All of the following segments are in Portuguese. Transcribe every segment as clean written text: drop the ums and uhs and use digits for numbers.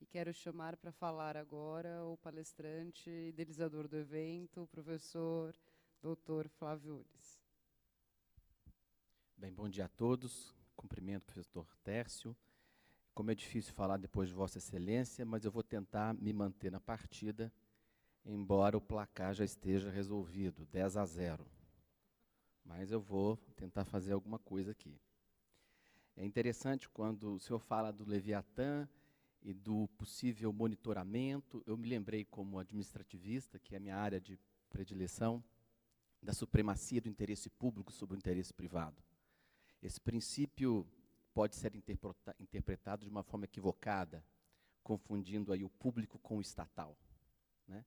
quero chamar para falar agora o palestrante idealizador do evento, o professor Dr. Flávio Ulis. Bem, bom dia a todos. Cumprimento o professor Tércio. Como é difícil falar depois de Vossa Excelência, mas eu vou tentar me manter na partida, embora o placar já esteja resolvido, 10-0. Mas eu vou tentar fazer alguma coisa aqui. É interessante quando o senhor fala do Leviatã e do possível monitoramento. Eu me lembrei, como administrativista, que é a minha área de predileção, da supremacia do interesse público sobre o interesse privado. Esse princípio pode ser interpretado de uma forma equivocada, confundindo aí o público com o estatal, né?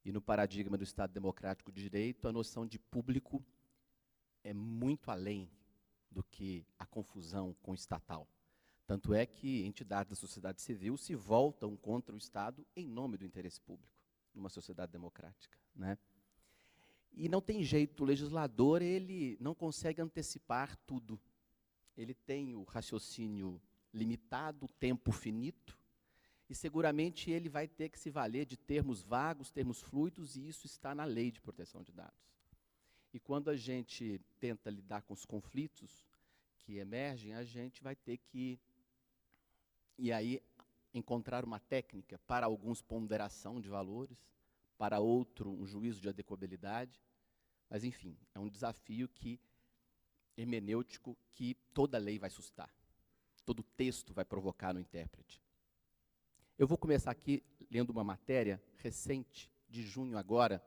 E no paradigma do Estado Democrático de Direito, a noção de público é muito além do que a confusão com o estatal. Tanto é que entidades da sociedade civil se voltam contra o Estado em nome do interesse público, numa sociedade democrática, né? E não tem jeito, o legislador ele não consegue antecipar tudo. Ele tem o raciocínio limitado, o tempo finito, e seguramente ele vai ter que se valer de termos vagos, termos fluidos, e isso está na Lei de Proteção de Dados. E quando a gente tenta lidar com os conflitos que emergem, a gente vai ter que, e aí, encontrar uma técnica, para alguns ponderação de valores, para outro um juízo de adequabilidade, mas enfim, é um desafio hermenêutico que toda lei vai suscitar, todo texto vai provocar no intérprete. Eu vou começar aqui lendo uma matéria recente, de junho agora,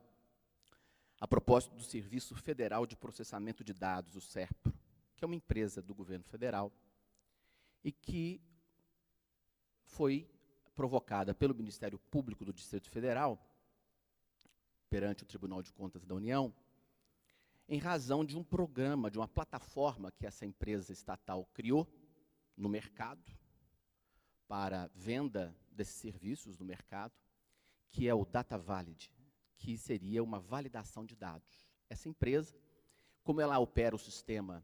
a propósito do Serviço Federal de Processamento de Dados, o SERPRO, que é uma empresa do governo federal e que foi provocada pelo Ministério Público do Distrito Federal, perante o Tribunal de Contas da União, em razão de um programa, de uma plataforma que essa empresa estatal criou no mercado, para venda desses serviços no mercado, que é o DataValid, que seria uma validação de dados. Essa empresa, como ela opera o sistema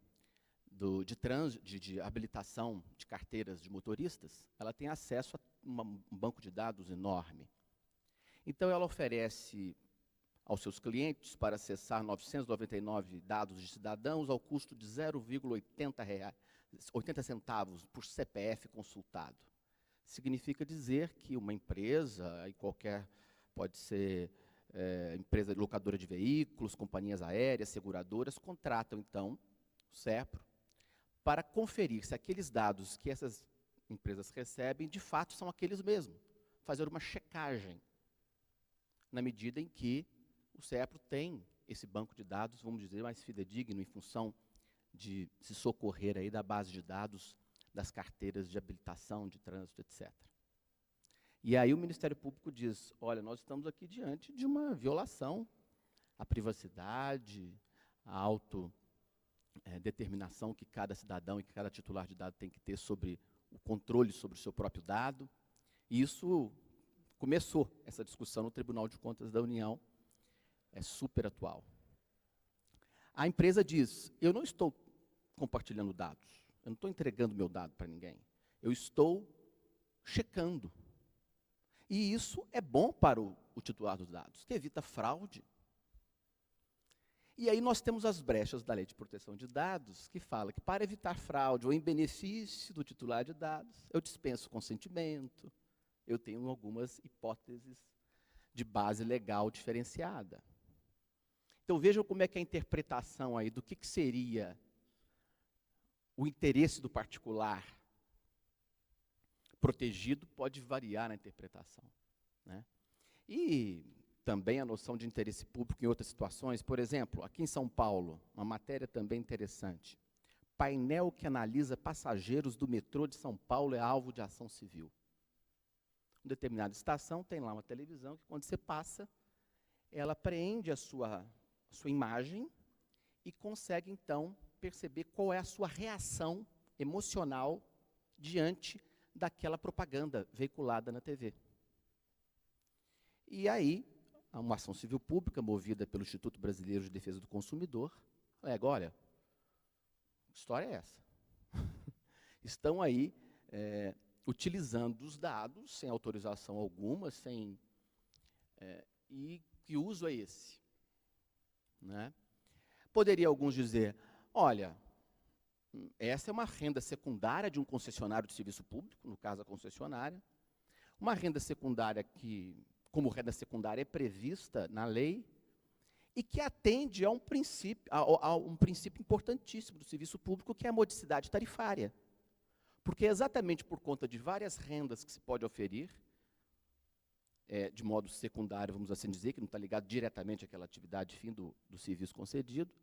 de habilitação de carteiras de motoristas, ela tem acesso a um banco de dados enorme. Então, ela oferece aos seus clientes para acessar 999 dados de cidadãos ao custo de 0,80 centavos por CPF consultado. Significa dizer que uma empresa, e qualquer, pode ser empresa locadora de veículos, companhias aéreas, seguradoras, contratam, então, o SERPRO, para conferir se aqueles dados que essas empresas recebem, de fato, são aqueles mesmos. Fazer uma checagem, na medida em que o SERPRO tem esse banco de dados, vamos dizer, mais fidedigno, em função de se socorrer aí da base de dados das carteiras de habilitação, de trânsito, etc. E aí o Ministério Público diz, olha, nós estamos aqui diante de uma violação à privacidade, à autodeterminação que cada cidadão e que cada titular de dado tem que ter sobre o controle sobre o seu próprio dado. E isso começou, essa discussão no Tribunal de Contas da União, é super atual. A empresa diz, eu não estou compartilhando dados, eu não estou entregando meu dado para ninguém, eu estou checando. E isso é bom para o titular dos dados, que evita fraude. E aí nós temos as brechas da Lei de Proteção de Dados, que fala que para evitar fraude ou em benefício do titular de dados, eu dispenso consentimento, eu tenho algumas hipóteses de base legal diferenciada. Então vejam como é que a interpretação aí do que seria o interesse do particular protegido pode variar na interpretação, né? E também a noção de interesse público em outras situações. Por exemplo, aqui em São Paulo, uma matéria também interessante. Painel que analisa passageiros do metrô de São Paulo é alvo de ação civil. Em determinada estação, tem lá uma televisão que, quando você passa, ela apreende a sua imagem e consegue, então, perceber qual é a sua reação emocional diante daquela propaganda veiculada na TV. E aí, uma ação civil pública, movida pelo Instituto Brasileiro de Defesa do Consumidor, olha, que história é essa? Estão aí utilizando os dados sem autorização alguma, e que uso é esse? Né? Poderia alguns dizer, olha, essa é uma renda secundária de um concessionário de serviço público, no caso a concessionária, uma renda secundária que, como renda secundária, é prevista na lei e que atende a um princípio importantíssimo do serviço público, que é a modicidade tarifária. Porque é exatamente por conta de várias rendas que se pode oferir, de modo secundário, vamos assim dizer, que não está ligado diretamente àquela atividade fim do serviço concedido,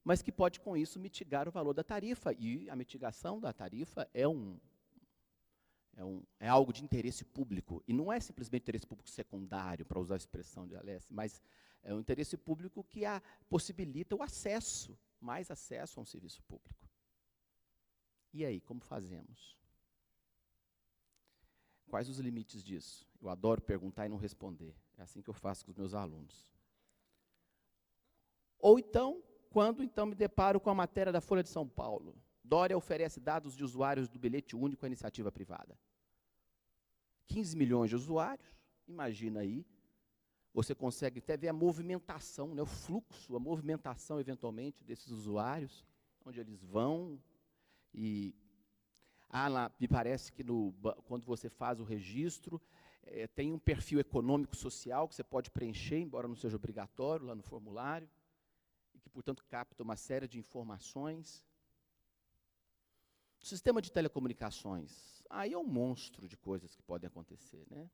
mas que pode, com isso, mitigar o valor da tarifa. E a mitigação da tarifa é algo de interesse público. E não é simplesmente interesse público secundário, para usar a expressão de Alessi, mas é um interesse público que possibilita o acesso, mais acesso a um serviço público. E aí, como fazemos? Quais os limites disso? Eu adoro perguntar e não responder. É assim que eu faço com os meus alunos. Ou então, quando me deparo com a matéria da Folha de São Paulo, Dória oferece dados de usuários do bilhete único à iniciativa privada. 15 milhões de usuários, imagina aí, você consegue até ver a movimentação, né, o fluxo, a movimentação, eventualmente, desses usuários, onde eles vão. E me parece que quando você faz o registro, tem um perfil econômico-social que você pode preencher, embora não seja obrigatório, lá no formulário, e que, portanto, capta uma série de informações. O sistema de telecomunicações, aí é um monstro de coisas que podem acontecer, né?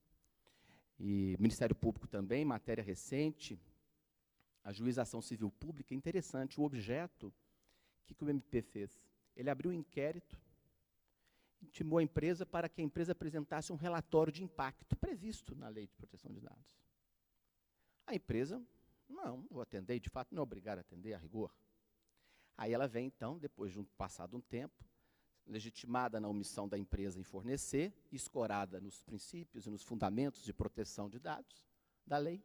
E o Ministério Público também, matéria recente, a juização civil pública, interessante, o objeto, o que o MP fez? Ele abriu um inquérito, intimou a empresa para que a empresa apresentasse um relatório de impacto previsto na Lei de Proteção de Dados. A empresa, não vou atender, e de fato não é obrigada a atender, a rigor. Aí ela vem, então, depois de passado um tempo, legitimada na omissão da empresa em fornecer, escorada nos princípios e nos fundamentos de proteção de dados da lei,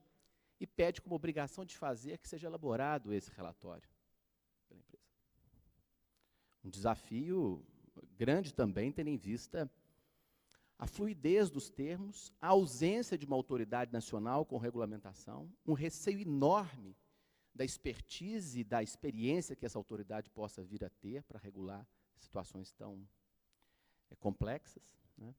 e pede como obrigação de fazer que seja elaborado esse relatório pela empresa. Um desafio grande também, tendo em vista a fluidez dos termos, a ausência de uma autoridade nacional com regulamentação, um receio enorme da expertise e da experiência que essa autoridade possa vir a ter para regular situações tão complexas, né?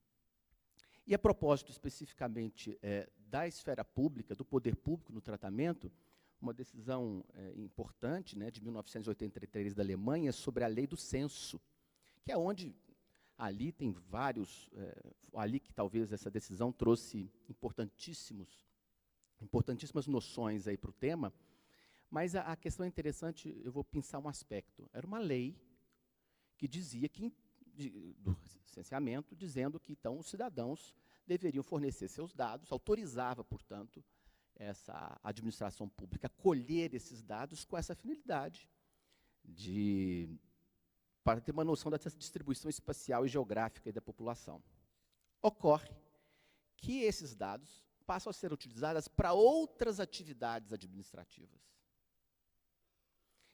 E a propósito especificamente da esfera pública, do poder público no tratamento, uma decisão importante, né, de 1983 da Alemanha sobre a lei do censo, que é onde ali tem vários, ali que talvez essa decisão trouxe importantíssimas noções aí para o tema, mas a questão é interessante, eu vou pensar um aspecto. Era uma lei que dizia do licenciamento, dizendo que, então, os cidadãos deveriam fornecer seus dados, autorizava, portanto, essa administração pública a colher esses dados com essa finalidade, para ter uma noção dessa distribuição espacial e geográfica da população. Ocorre que esses dados passam a ser utilizados para outras atividades administrativas.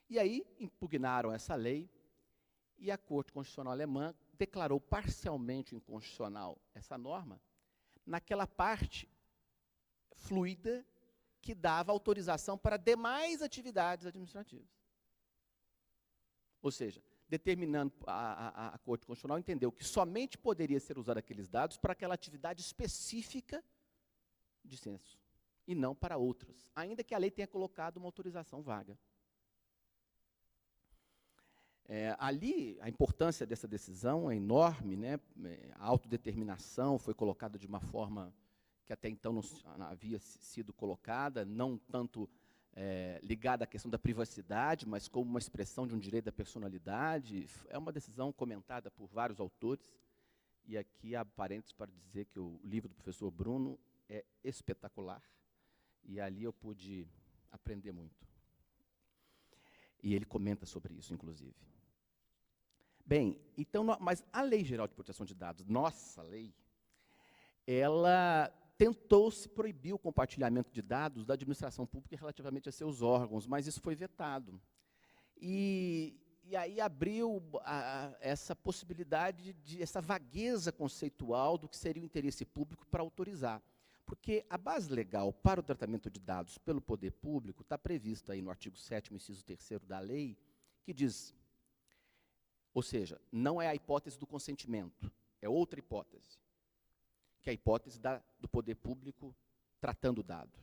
E aí impugnaram essa lei, e a Corte Constitucional Alemã declarou parcialmente inconstitucional essa norma, naquela parte fluida que dava autorização para demais atividades administrativas. Ou seja, determinando, a Corte Constitucional entendeu que somente poderia ser usado aqueles dados para aquela atividade específica de censo, e não para outras, ainda que a lei tenha colocado uma autorização vaga. Ali, a importância dessa decisão é enorme, né? A autodeterminação foi colocada de uma forma que até então não havia sido colocada, não tanto ligada à questão da privacidade, mas como uma expressão de um direito da personalidade. É uma decisão comentada por vários autores, e aqui há parênteses para dizer que o livro do professor Bruno é espetacular, e ali eu pude aprender muito. E ele comenta sobre isso, inclusive. Bem, então, mas a Lei Geral de Proteção de Dados, nossa lei, ela tentou-se proibir o compartilhamento de dados da administração pública relativamente a seus órgãos, mas isso foi vetado. E E aí abriu essa possibilidade, essa vagueza conceitual do que seria o interesse público para autorizar. Porque a base legal para o tratamento de dados pelo poder público está prevista aí no artigo 7º, inciso 3º da lei, que diz, ou seja, não é a hipótese do consentimento, é outra hipótese, que é a hipótese do poder público tratando o dado.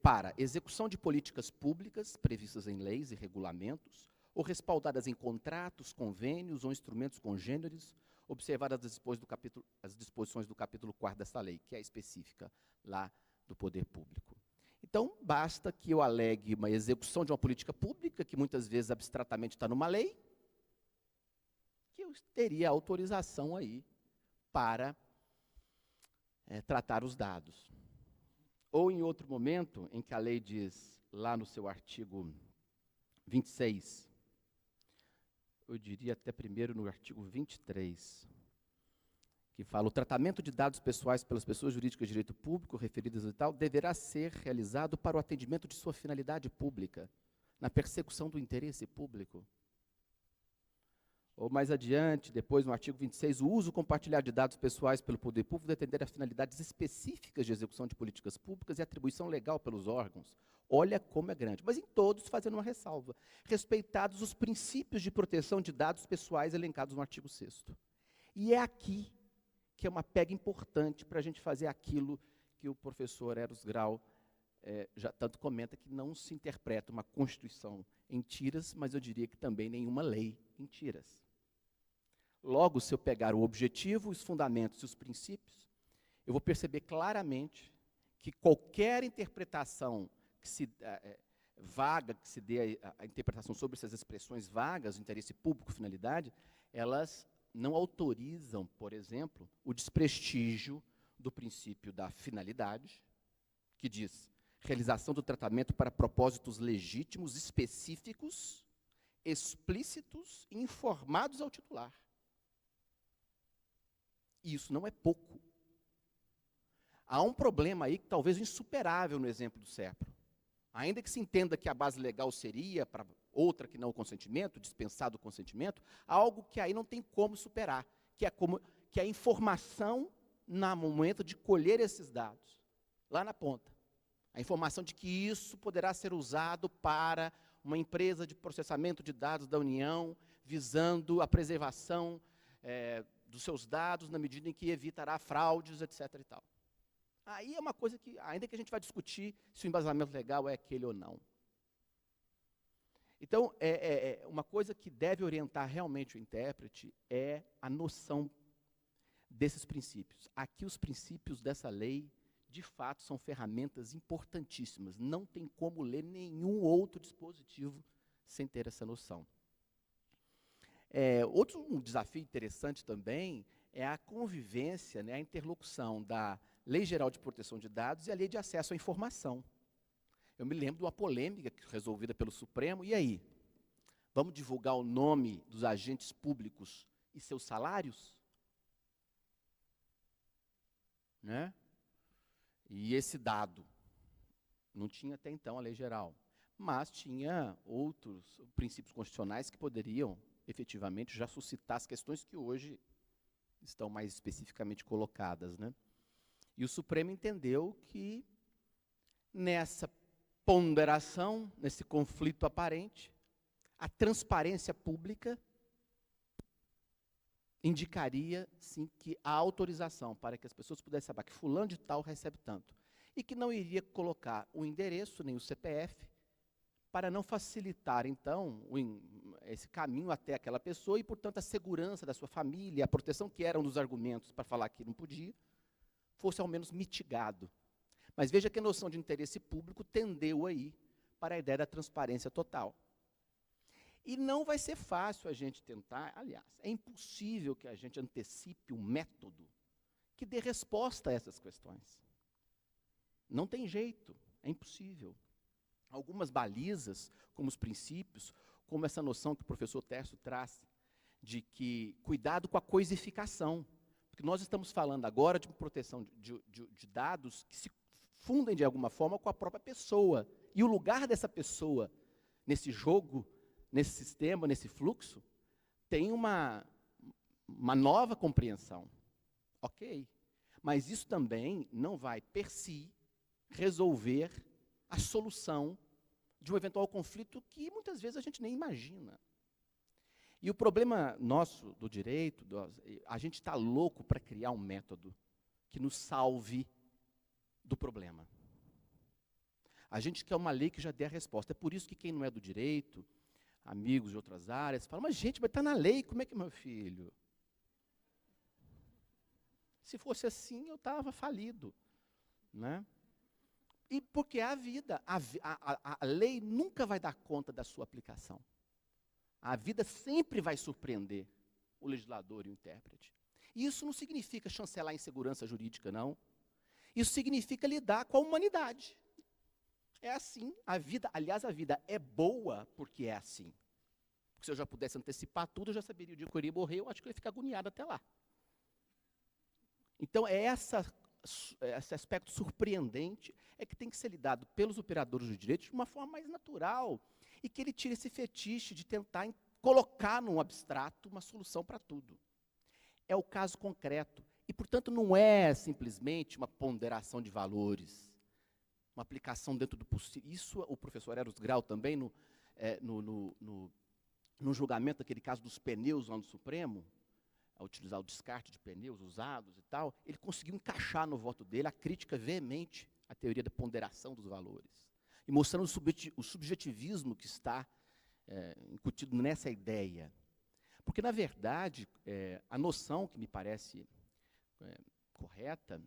Para execução de políticas públicas previstas em leis e regulamentos, ou respaldadas em contratos, convênios ou instrumentos congêneres, observadas as disposições do capítulo 4º desta lei, que é específica lá do poder público. Então, basta que eu alegue uma execução de uma política pública, que muitas vezes abstratamente está numa lei, que eu teria autorização aí para tratar os dados. Ou em outro momento, em que a lei diz, lá no seu artigo 26, eu diria até primeiro no artigo 23, que fala, o tratamento de dados pessoais pelas pessoas jurídicas de direito público, referidas e tal, deverá ser realizado para o atendimento de sua finalidade pública, na persecução do interesse público. Ou mais adiante, depois no artigo 26, o uso compartilhado de dados pessoais pelo poder público deve atender a finalidades específicas de execução de políticas públicas e atribuição legal pelos órgãos. Olha como é grande. Mas em todos, fazendo uma ressalva, respeitados os princípios de proteção de dados pessoais elencados no artigo 6º. E é aqui que é uma pega importante para a gente fazer aquilo que o professor Eros Grau já tanto comenta, que não se interpreta uma Constituição em tiras, mas eu diria que também nenhuma lei em tiras. Logo, se eu pegar o objetivo, os fundamentos e os princípios, eu vou perceber claramente que qualquer interpretação que se vaga, que se dê a interpretação sobre essas expressões vagas, interesse público, finalidade, elas não autorizam, por exemplo, o desprestígio do princípio da finalidade, que diz realização do tratamento para propósitos legítimos, específicos, explícitos e informados ao titular. E isso não é pouco. Há um problema aí, talvez insuperável no exemplo do SERPRO. Ainda que se entenda que a base legal seria, para outra que não o consentimento, dispensado o consentimento, há algo que aí não tem como superar, que é a informação no momento de colher esses dados, lá na ponta. A informação de que isso poderá ser usado para uma empresa de processamento de dados da União, visando a preservação dos seus dados, na medida em que evitará fraudes, etc. e tal. Aí é uma coisa que, ainda que a gente vai discutir se o embasamento legal é aquele ou não. Então, uma coisa que deve orientar realmente o intérprete é a noção desses princípios. Aqui os princípios dessa lei, de fato, são ferramentas importantíssimas. Não tem como ler nenhum outro dispositivo sem ter essa noção. Outro desafio interessante também é a convivência, a interlocução da Lei Geral de Proteção de Dados e a Lei de Acesso à Informação. Eu me lembro de uma polêmica resolvida pelo Supremo, e aí? Vamos divulgar o nome dos agentes públicos e seus salários? Né? E esse dado não tinha até então a lei geral, mas tinha outros princípios constitucionais que poderiam, efetivamente, já suscitar as questões que hoje estão mais especificamente colocadas, né? E o Supremo entendeu que, nessa ponderação, nesse conflito aparente, a transparência pública indicaria, sim, que a autorização para que as pessoas pudessem saber que fulano de tal recebe tanto, e que não iria colocar o endereço nem o CPF, para não facilitar, então, esse caminho até aquela pessoa e, portanto, a segurança da sua família, a proteção, que era um dos argumentos para falar que não podia, fosse ao menos mitigado. Mas veja que a noção de interesse público tendeu aí para a ideia da transparência total. E não vai ser fácil a gente tentar, aliás, é impossível que a gente antecipe um método que dê resposta a essas questões. Não tem jeito, é impossível. Algumas balizas, como os princípios, como essa noção que o professor Tércio traz, de que cuidado com a coisificação, porque nós estamos falando agora de proteção de dados que se fundem de alguma forma com a própria pessoa, e o lugar dessa pessoa nesse jogo nesse sistema, nesse fluxo, tem uma nova compreensão. Ok. Mas isso também não vai, per si, resolver a solução de um eventual conflito que muitas vezes a gente nem imagina. E o problema nosso do direito, a gente está louco para criar um método que nos salve do problema. A gente quer uma lei que já dê a resposta. É por isso que quem não é do direito, amigos de outras áreas, falam, mas gente, mas está na lei, como é que, meu filho? Se fosse assim, eu estava falido. Né? E porque é a vida. A lei nunca vai dar conta da sua aplicação. A vida sempre vai surpreender o legislador e o intérprete. E isso não significa chancelar a insegurança jurídica, não. Isso significa lidar com a humanidade. É assim, a vida, aliás, a vida é boa porque é assim. Porque se eu já pudesse antecipar tudo, eu já saberia o dia que eu iria morrer, eu acho que eu ia ficar agoniado até lá. Então, esse aspecto surpreendente é que tem que ser lidado pelos operadores do direito de uma forma mais natural, e que ele tire esse fetiche de tentar colocar num abstrato uma solução para tudo. É o caso concreto. E, portanto, não é simplesmente uma ponderação de valores, uma aplicação dentro do possível. Isso o professor Eros Grau também, no julgamento daquele caso dos pneus lá no Supremo, a utilizar o descarte de pneus usados e tal, ele conseguiu encaixar no voto dele a crítica veemente à teoria da ponderação dos valores. E mostrando o subjetivismo que está incutido nessa ideia. Porque, na verdade, a noção que me parece correta,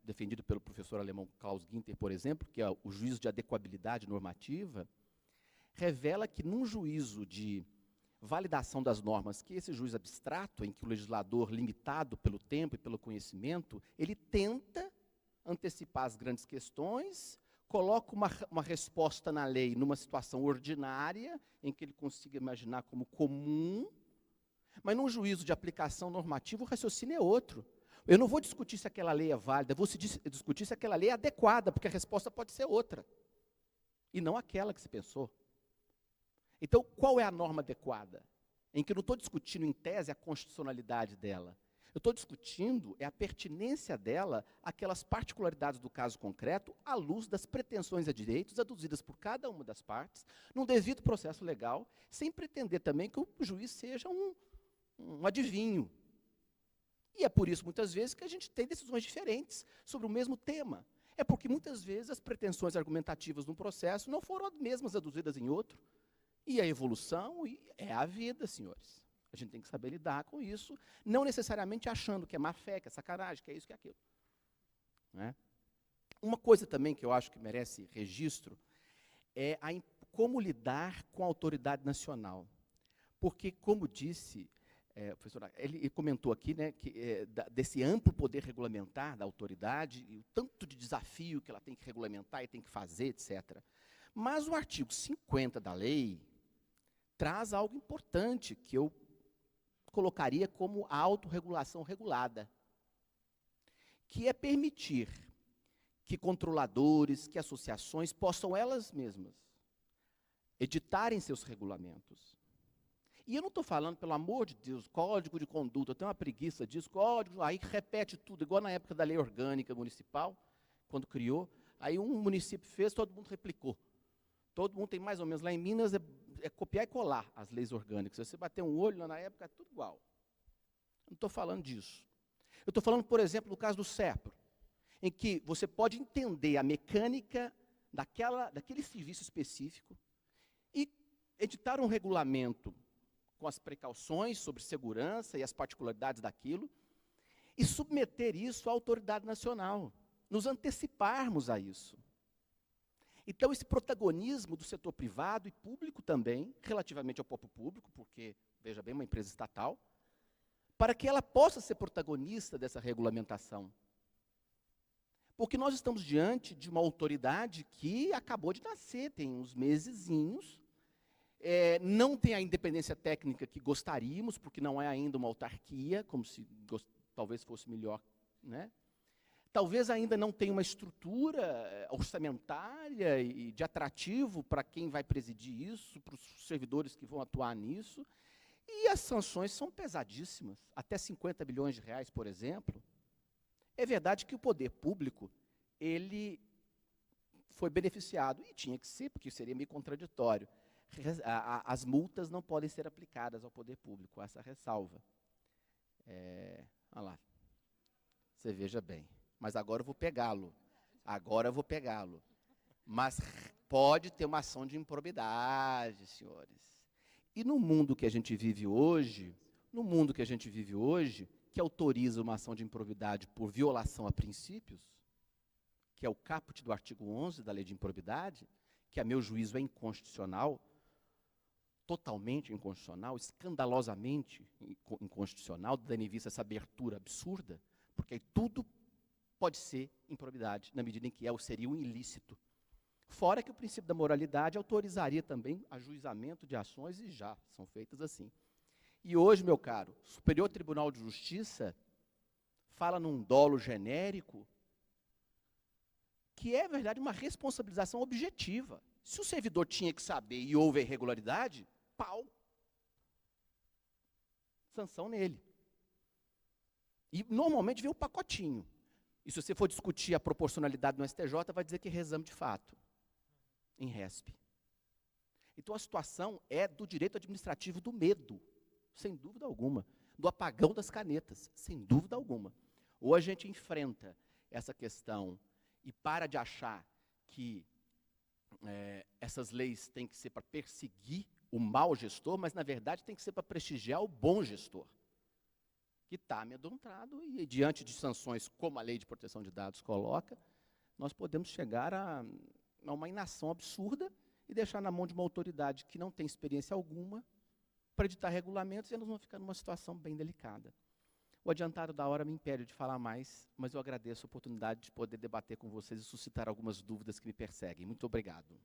defendida pelo professor alemão Klaus Ginter, por exemplo, que é o juízo de adequabilidade normativa, revela que num juízo de validação das normas, que esse juízo abstrato, em que o legislador, limitado pelo tempo e pelo conhecimento, ele tenta antecipar as grandes questões, coloca uma resposta na lei numa situação ordinária, em que ele consiga imaginar como comum, mas num juízo de aplicação normativa, o raciocínio é outro. Eu não vou discutir se aquela lei é válida, eu vou discutir se aquela lei é adequada, porque a resposta pode ser outra, e não aquela que se pensou. Então, qual é a norma adequada? Em que eu não estou discutindo, em tese, a constitucionalidade dela. Eu estou discutindo a pertinência dela àquelas particularidades do caso concreto, à luz das pretensões a direitos aduzidas por cada uma das partes, num devido processo legal, sem pretender também que o juiz seja um adivinho. E é por isso, muitas vezes, que a gente tem decisões diferentes sobre o mesmo tema. É porque, muitas vezes, as pretensões argumentativas num processo não foram as mesmas aduzidas em outro. E a evolução é a vida, senhores. A gente tem que saber lidar com isso, não necessariamente achando que é má fé, que é sacanagem, que é isso, que é aquilo. Né? Uma coisa também que eu acho que merece registro é como lidar com a autoridade nacional. Porque, como disse, professor, ele comentou aqui, né, que, desse amplo poder regulamentar da autoridade, e o tanto de desafio que ela tem que regulamentar e tem que fazer, etc. Mas o artigo 50 da lei traz algo importante, que eu colocaria como a autorregulação regulada, que é permitir que controladores, que associações possam elas mesmas editarem seus regulamentos. E eu não estou falando, pelo amor de Deus, código de conduta, eu tenho uma preguiça disso, código, aí repete tudo, igual na época da lei orgânica municipal, quando criou, aí um município fez, todo mundo replicou. Todo mundo tem mais ou menos, lá em Minas, é copiar e colar as leis orgânicas. Se você bater um olho, lá na época, é tudo igual. Eu não estou falando disso. Eu estou falando, por exemplo, do caso do SERPRO, em que você pode entender a mecânica daquele serviço específico e editar um regulamento com as precauções sobre segurança e as particularidades daquilo, e submeter isso à autoridade nacional, nos anteciparmos a isso. Então, esse protagonismo do setor privado e público também, relativamente ao próprio público, porque, veja bem, uma empresa estatal, para que ela possa ser protagonista dessa regulamentação. Porque nós estamos diante de uma autoridade que acabou de nascer, tem uns mesezinhos, não tem a independência técnica que gostaríamos, porque não é ainda uma autarquia, como se talvez fosse melhor, né? Talvez ainda não tenha uma estrutura orçamentária e de atrativo para quem vai presidir isso, para os servidores que vão atuar nisso. E as sanções são pesadíssimas, até 50 bilhões de reais, por exemplo. É verdade que o poder público, ele foi beneficiado, e tinha que ser, porque seria meio contraditório. As multas não podem ser aplicadas ao poder público, essa ressalva. Olha lá, você veja bem. Mas agora eu vou pegá-lo. Agora eu vou pegá-lo. Mas pode ter uma ação de improbidade, senhores. E no mundo que a gente vive hoje, que autoriza uma ação de improbidade por violação a princípios, que é o caput do artigo 11 da Lei de Improbidade, que a meu juízo é inconstitucional, totalmente inconstitucional, escandalosamente inconstitucional, dando em vista essa abertura absurda, porque aí tudo pode ser improbidade, na medida em que seria um ilícito. Fora que o princípio da moralidade autorizaria também ajuizamento de ações, e já são feitas assim. E hoje, meu caro, o Superior Tribunal de Justiça fala num dolo genérico, que é, na verdade, uma responsabilização objetiva. Se o servidor tinha que saber e houve irregularidade, pau. Sanção nele. E, normalmente, vem o pacotinho. E se você for discutir a proporcionalidade no STJ, vai dizer que é reexame de fato, em RESP. Então, a situação é do direito administrativo do medo, sem dúvida alguma, do apagão das canetas, sem dúvida alguma. Ou a gente enfrenta essa questão e para de achar que essas leis têm que ser para perseguir o mau gestor, mas, na verdade, tem que ser para prestigiar o bom gestor, que está amedrontado, e diante de sanções como a Lei de Proteção de Dados coloca, nós podemos chegar a uma inação absurda e deixar na mão de uma autoridade que não tem experiência alguma para editar regulamentos, e nós vamos ficar numa situação bem delicada. O adiantado da hora me impede de falar mais, mas eu agradeço a oportunidade de poder debater com vocês e suscitar algumas dúvidas que me perseguem. Muito obrigado.